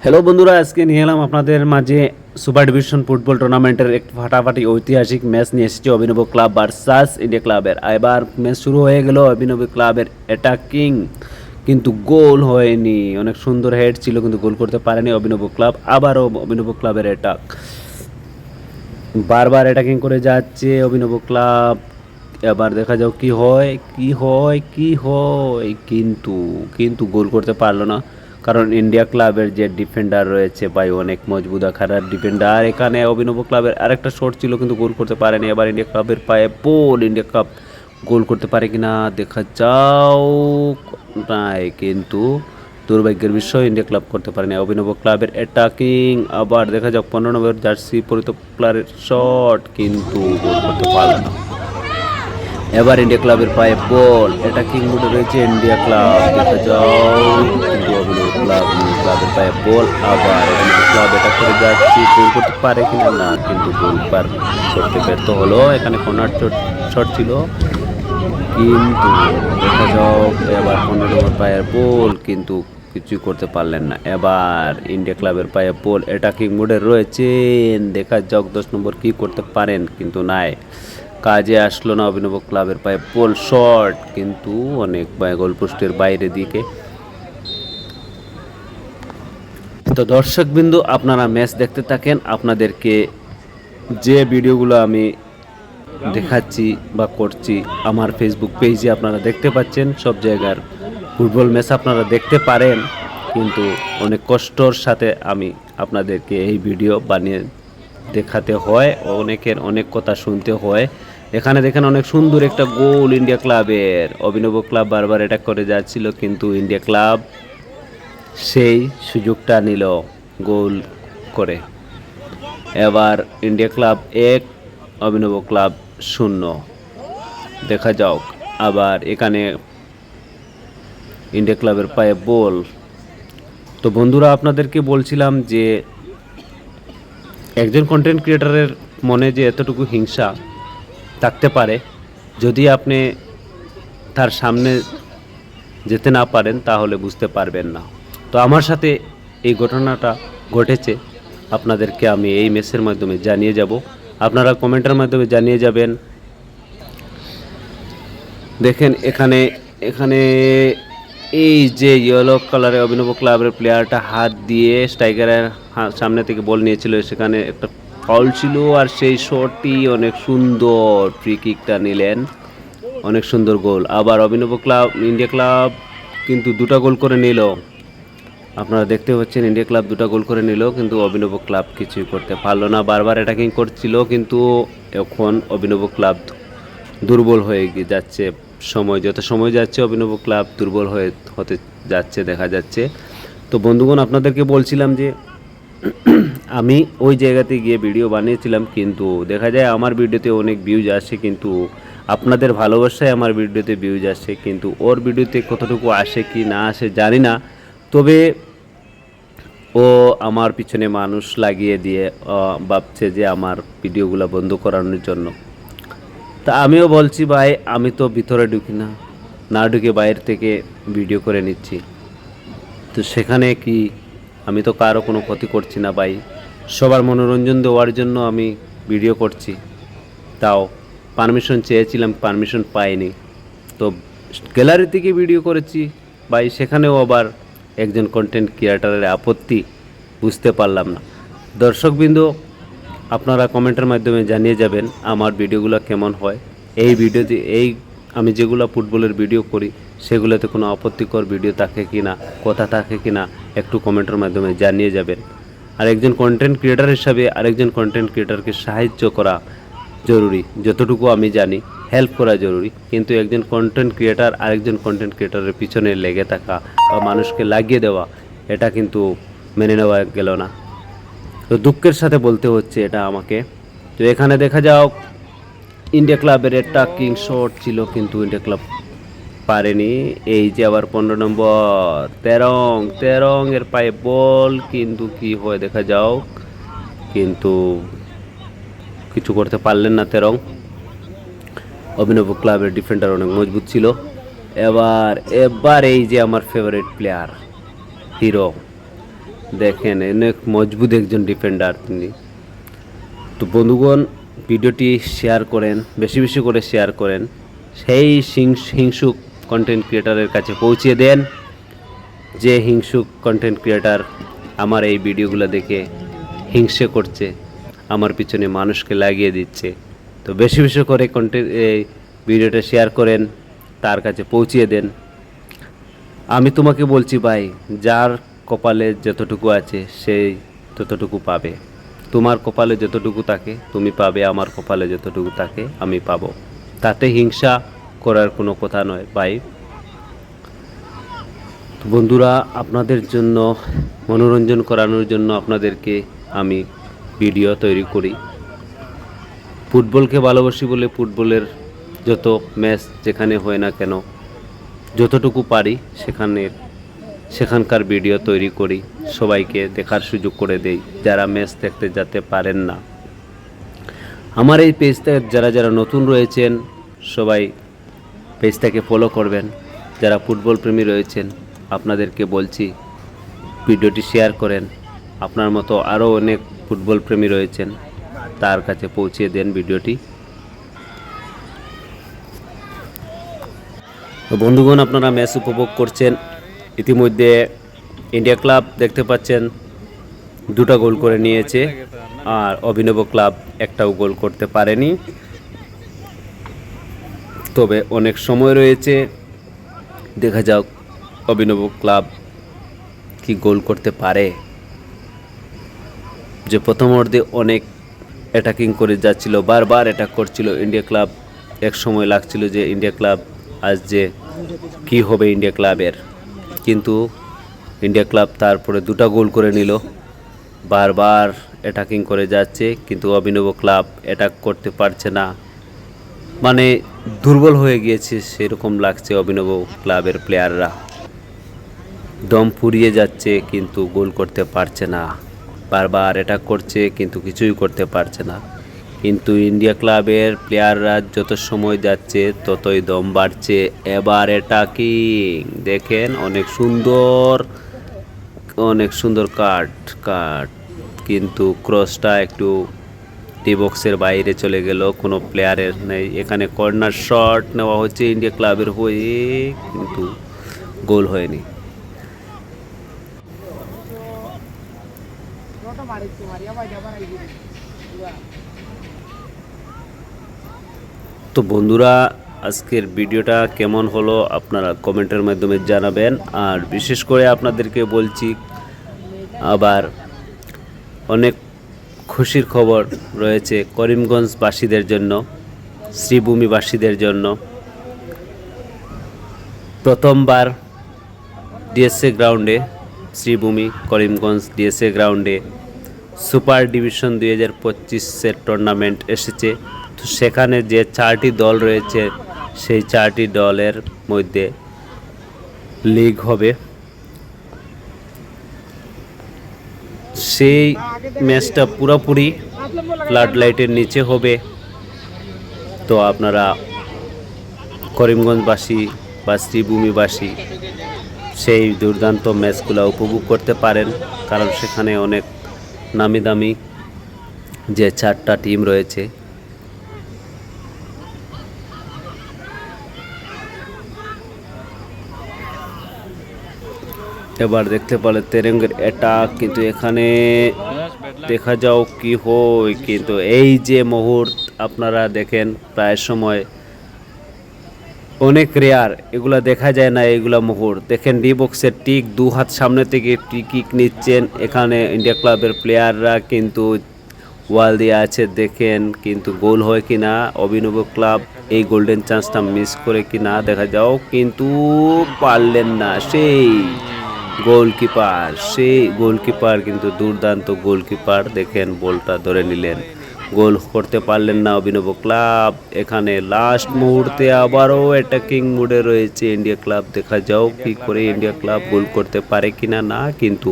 Hello বন্ধুরা, আজকে নিয়ে এলাম আপনাদের মাঝে সুপার ডিভিশন ফুটবল টুর্নামেন্টের এক ফাটাফাটি ঐতিহাসিক ম্যাচ নিয়ে এসেছে অভিনব ক্লাব ভার্সাস ইন্ডিয়া ক্লাবের। এবার ম্যাচ শুরু হয়ে গেল অভিনব ক্লাবের অ্যাটাকিং, কিন্তু গোল হয়নি। অনেক সুন্দর হেড ছিল কিন্তু গোল করতে পারেনি অভিনব ক্লাব। আবারও অভিনব ক্লাবের অ্যাটাক, বারবার অ্যাটাকিং করে যাচ্ছে অভিনব ক্লাব। এবার দেখা যাও কি হয় কি হয় কি হয়, কিন্তু কিন্তু গোল করতে পারলো না, কারণ ইন্ডিয়া ক্লাবের যে ডিফেন্ডার রয়েছে ভাই অনেক মজবুত আকারের ডিফেন্ডার। এখানে অভিনব ক্লাবের আরেকটা শট ছিল কিন্তু গোল করতে পারেনি। এবার ইন্ডিয়া ক্লাবের পায়ে বল, ইন্ডিয়া ক্লাব গোল করতে পারে কিনা দেখা যাও। নাই, কিন্তু দুর্ভাগ্যের বিষয় ইন্ডিয়া ক্লাব করতে পারেনি। অভিনব ক্লাবের অ্যাটাকিং, আবার দেখা যাক 15 নম্বর জার্সি পরিত প্লেয়ারের শট, কিন্তু গোল করতে পারল না। এবার ইন্ডিয়া ক্লাবের পায়ে বল, অ্যাটাকিং মুডে রয়েছে ইন্ডিয়া ক্লাব, দেখা যাও, কিন্তু অভিনব ক্লাবের পায়ে বল। আবার অভিনব ক্লাব অ্যাটাক করে যাচ্ছে, গোল করতে পারে কিনা না, কিন্তু গোল পার করতে ব্যর্থ হলো। এখানে কর্নার শট ছিল, কিন্তু দেখা যাও এবার 15 নম্বর পায়ের বল, কিন্তু কিছুই করতে পারলেন না। এবার ইন্ডিয়া ক্লাবের পায়ে বল, অ্যাটাকিং মুডে রয়েছেন, দেখা যাক 10 নম্বর কি করতে পারেন, কিন্তু নাই, কাজে আসলো না। অভিনব ক্লাবের পায়ে বল, শট, কিন্তু অনেক গোলপোস্টের বাইরে দিকে। তো দর্শকবিন্দু, আপনারা ম্যাচ দেখতে থাকেন। আপনাদেরকে যে ভিডিওগুলো আমি দেখাচ্ছি বা করছি আমার ফেসবুক পেজে আপনারা দেখতে পাচ্ছেন। সব জায়গার ফুটবল ম্যাচ আপনারা দেখতে পারেন, কিন্তু অনেক কষ্টর সাথে আমি আপনাদেরকে এই ভিডিও বানিয়ে দেখাতে হয়, অনেকের অনেক কথা শুনতে হয়। এখানে দেখেন অনেক সুন্দর একটা গোল ইন্ডিয়া ক্লাবের। অভিনব ক্লাব বারবার অ্যাটাক করে যাচ্ছিল, কিন্তু ইন্ডিয়া ক্লাব সেই সুযোগটা নিল গোল করে। এবার ইন্ডিয়া ক্লাব 1, অভিনব ক্লাব 0, দেখা যাক। আবার এখানে ইন্ডিয়া ক্লাবের পায়ে বল। তো বন্ধুরা, আপনাদেরকে বলছিলাম যে একজন কন্টেন্ট ক্রিয়েটরের মনে যে এতটুকু হিংসা থাকতে পারে, যদি আপনি তার সামনে যেতে না পারেন তাহলে বুঝতে পারবেন না। তো আমার সাথে এই ঘটনাটা ঘটেছে, আপনাদেরকে আমি এই মেসের মাধ্যমে জানিয়ে যাব, আপনারা কমেন্টের মাধ্যমে জানিয়ে যাবেন। দেখেন এখানে এখানে এই যে ইয়েলো কালারে অভিনব ক্লাবের প্লেয়ারটা হাত দিয়ে স্ট্রাইকারের সামনে থেকে বল নিয়েছিল, সেখানে একটা ফাউল ছিল, আর সেই শটটি অনেক সুন্দর ফ্রি কিকটা নিলেন, অনেক সুন্দর গোল। আবার অভিনব ক্লাব ইন্ডিয়া ক্লাব কিন্তু 2টা গোল করে নিল। আপনারা দেখতে পাচ্ছেন ইন্ডিয়া ক্লাব 2টা গোল করে নিল, কিন্তু অভিনব ক্লাব কিছুই করতে পারলো না। বারবার অ্যাটাকিং করছিল, কিন্তু এখন অভিনব ক্লাব দুর্বল হয়ে যাচ্ছে। যত সময় যাচ্ছে অভিনব ক্লাব দুর্বল হতে যাচ্ছে দেখা যাচ্ছে। তো বন্ধুগণ, আপনাদেরকে বলছিলাম যে আমি ওই জায়গাতে গিয়ে ভিডিও বানিয়েছিলাম, কিন্তু দেখা যায় আমার ভিডিওতে অনেক ভিউজ আসে, কিন্তু আপনাদের ভালোবাসায় আমার ভিডিওতে ভিউজ আসে, কিন্তু ওর ভিডিওতে কতটুকু আসে কি না আসে জানি না। তবে ও আমার পিছনে মানুষ লাগিয়ে দিয়ে ভাবছে যে আমার ভিডিওগুলো বন্ধ করানোর জন্য। তা আমিও বলছি ভাই, আমি তো ভিতরে ঢুকি না ঢুকে বাইরে থেকে ভিডিও করে নিচ্ছি, তো সেখানে কি আমি তো কারো কোনো ক্ষতি করছি না ভাই, সবার মনোরঞ্জন দেওয়ার জন্য আমি ভিডিও করছি। তাও পারমিশন চেয়েছিলাম, পারমিশন পাইনি, তো গ্যালারি থেকে ভিডিও করেছি ভাই, সেখানেও আবার একজন কন্টেন্ট ক্রিয়েটরের আপত্তি, বুঝতে পারলাম না। দর্শকবৃন্দ, আপনারা কমেন্টের মাধ্যমে জানিয়ে যাবেন আমার ভিডিওগুলো কেমন হয়। এই ভিডিওতে আমি যেগুলো ফুটবলের ভিডিও করি সেগুলোতে কোনো আপত্তিকর ভিডিও থাকে কি না, কথা থাকে কি না, একটু কমেন্টের মাধ্যমে জানিয়ে যাবেন। আর একজন কন্টেন্ট ক্রিয়েটর হিসাবে আরেকজন কন্টেন্ট ক্রিয়েটরকে সাহায্য করা জরুরি, যতটুকু আমি জানি হেল্প করা জরুরি, কিন্তু একজন কন্টেন্ট ক্রিয়েটর আরেকজন কন্টেন্ট ক্রিয়েটরের পিছনে লেগে থাকা বা মানুষকে লাগিয়ে দেওয়া, এটা কিন্তু মেনে নেওয়া গেল না। তো দুঃখের সাথে বলতে হচ্ছে এটা আমাকে। তো এখানে দেখা যাও ইন্ডিয়া ক্লাবের অ্যাটাকিং শট ছিল, কিন্তু ইন্ডিয়া ক্লাব পারেনি। এই যে আবার 15 নম্বর তেরং এর পায়ে বল, কিন্তু কি হয় দেখা যাও, কিন্তু কিছু করতে পারলেন না তেরং। অভিনব ক্লাবের ডিফেন্ডার অনেক মজবুত ছিল। এবার এই যে আমার ফেভারিট প্লেয়ার হিরো, দেখেন অনেক মজবুত একজন ডিফেন্ডার তিনি। তো বন্ধুগণ, ভিডিওটি শেয়ার করেন, বেশি বেশি করে শেয়ার করেন, সেই হিংসুক কন্টেন্ট ক্রিয়েটারের কাছে পৌঁছে দেন, যে হিংসুক কন্টেন্ট ক্রিয়েটার আমার এই ভিডিওগুলো দেখে হিংসে করছে, আমার পিছনে মানুষকে লাগিয়ে দিচ্ছে। তো বেশি বেশি করে এই ভিডিওটা শেয়ার করেন, তার কাছে পৌঁছিয়ে দেন। আমি তোমাকে বলছি ভাই, যার কপালে যতটুকু আছে সেই ততটুকু পাবে। তোমার কপালে যতটুকু থাকে তুমি পাবে, আমার কপালে যতটুকু থাকে আমি পাবো। তাতে হিংসা করার কোনো কথা নয় ভাই। তো বন্ধুরা, আপনাদের জন্য মনোরঞ্জন করানোর জন্য আপনাদেরকে আমি ভিডিও তৈরি করি। ফুটবলকে ভালোবাসি বলে ফুটবলের যত ম্যাচ যেখানে হয় না কেন, যতটুকু পারি সেখানকার ভিডিও তৈরি করি, সবাইকে দেখার সুযোগ করে দেই যারা ম্যাচ দেখতে যেতে পারেন না। আমার এই পেজটা যারা যারা নতুন রয়েছেন সবাই পেজটাকে ফলো করবেন। যারা ফুটবল প্রেমী রয়েছেন আপনাদেরকে বলছি ভিডিওটি শেয়ার করেন। আপনার মতো আরও অনেক ফুটবল প্রেমী রয়েছেন, তার কাছে পৌঁছে দেন ভিডিওটি। তো বন্ধুগণ, আপনারা ম্যাচ উপভোগ করছেন। ইতিমধ্যে ইন্ডিয়া ক্লাব দেখতে পাচ্ছেন 2টা গোল করে নিয়েছে, আর অভিনব ক্লাব একটাও গোল করতে পারেনি। তবে অনেক সময় রয়েছে, দেখা যাক অভিনব ক্লাব কি গোল করতে পারে। যে প্রথম অর্ধে অনেক অ্যাটাকিং করে যাচ্ছিল, বারবার অ্যাটাক করছিল ইন্ডিয়া ক্লাব। এক সময় লাগছিল যে ইন্ডিয়া ক্লাব আজ যে কি হবে ইন্ডিয়া ক্লাবের, কিন্তু ইন্ডিয়া ক্লাব তারপরে 2টা গোল করে নিল। বারবার অ্যাটাকিং করে যাচ্ছে কিন্তু অভিনব ক্লাব অ্যাটাক করতে পারছে না, মানে দুর্বল হয়ে গিয়েছে সেরকম লাগছে। অভিনব ক্লাবের প্লেয়াররা দম ফুরিয়ে যাচ্ছে কিন্তু গোল করতে পারছে না, বারবার অ্যাটাক করছে কিন্তু কিছুই করতে পারছে না। কিন্তু ইন্ডিয়া ক্লাবের প্লেয়াররা যত সময় যাচ্ছে ততই দম বাড়ছে। এবার অ্যাটাকিং দেখেন, অনেক সুন্দর কাট, কিন্তু ক্রসটা একটু ডি বক্সের বাইরে চলে গেল, কোনো প্লেয়ারের নেই। এখানে কর্নার শট নেওয়া হচ্ছে ইন্ডিয়া ক্লাবের হয়ে, কিন্তু গোল হয়নি। তো বন্ধুরা, আজকের ভিডিওটা কেমন হলো আপনারা কমেন্টের মাধ্যমে জানাবেন। আর বিশেষ করে আপনাদেরকে বলছি, আবার অনেক খুশির খবর রয়েছে করিমগঞ্জবাসীদের জন্য, শ্রীভূমিবাসীদের জন্য। প্রথমবার ডিএসএ গ্রাউন্ডে, শ্রীভূমি করিমগঞ্জ ডিএসএ গ্রাউন্ডে সুপার ডিভিশন 2025-এর টুর্নামেন্ট এসেছে। তো সেখানে যে 4টি দল রয়েছে সেই 4টি দলের মধ্যে লিগ হবে। সেই ম্যাচটা পুরোপুরি ফ্লাড লাইটের নিচে হবে। তো আপনারা করিমগঞ্জবাসী বা শ্রীভূমিবাসী সেই দুর্দান্ত ম্যাচগুলো উপভোগ করতে পারেন, কারণ সেখানে অনেক নামি দামি যে 4টা টিম রয়েছে। এবার দেখতে পারে তেরেঙ্গের অ্যাটাক, কিন্তু এখানে দেখা যাও কি হয়। কিন্তু এই যে মুহূর্ত আপনারা দেখেন, প্রায় সময় অনেক রেয়ার, এগুলা দেখা যায় না। এইগুলা মুহূর্ত দেখেন, ডি বক্সের ঠিক 2 হাত সামনে থেকে কিক নিচ্ছেন এখানে ইন্ডিয়া ক্লাবের প্লেয়াররা, কিন্তু ওয়াল দিয়ে আছে দেখেন, কিন্তু গোল হয় কি না। অভিনব ক্লাব এই গোল্ডেন চান্সটা মিস করে কি না দেখা যাও, কিন্তু পারলেন না। সেই গোলকিপার কিন্তু দুর্দান্ত গোলকিপার, দেখেন বলটা ধরে নিলেন, গোল করতে পারলেন না অভিনব ক্লাব। এখানে লাস্ট মুহূর্তে আবারও অ্যাটাকিং মুডে রয়েছে ইন্ডিয়া ক্লাব, দেখা যাও কি করে ইন্ডিয়া ক্লাব গোল করতে পারে কিনা না। কিন্তু